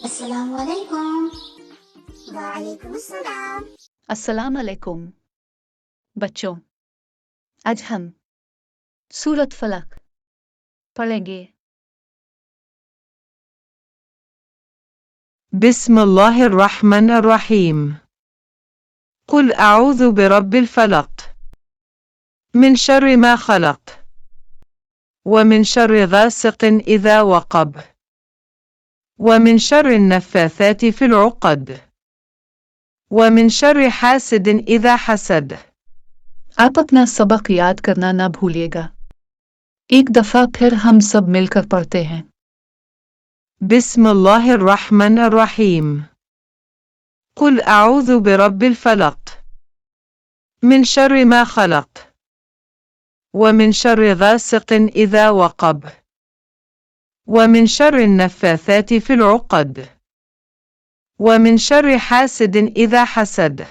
अस्सलाम वालेकुम। वालेकुम अस्सलाम। अस्सलाम अलैकुम बच्चों, आज हम सूरत फलक पढ़ेंगे। بسم الله الرحمن الرحيم. قل أعوذ برب الفلق من شر ما خلق ومن شر غاسق إذا وقب ومن شر النفاثات في العقد ومن شر حاسد إذا حسد. आप अपना सबक याद करना ना भूलिएगा। एक दफा फिर हम सब मिलकर पढ़ते हैं। بسم الله الرحمن الرحيم. قل أعوذ برب الفلق من شر ما خلق ومن شر غاسق إذا وقب ومن شر النفاثات في العقد ومن شر حاسد إذا حسد.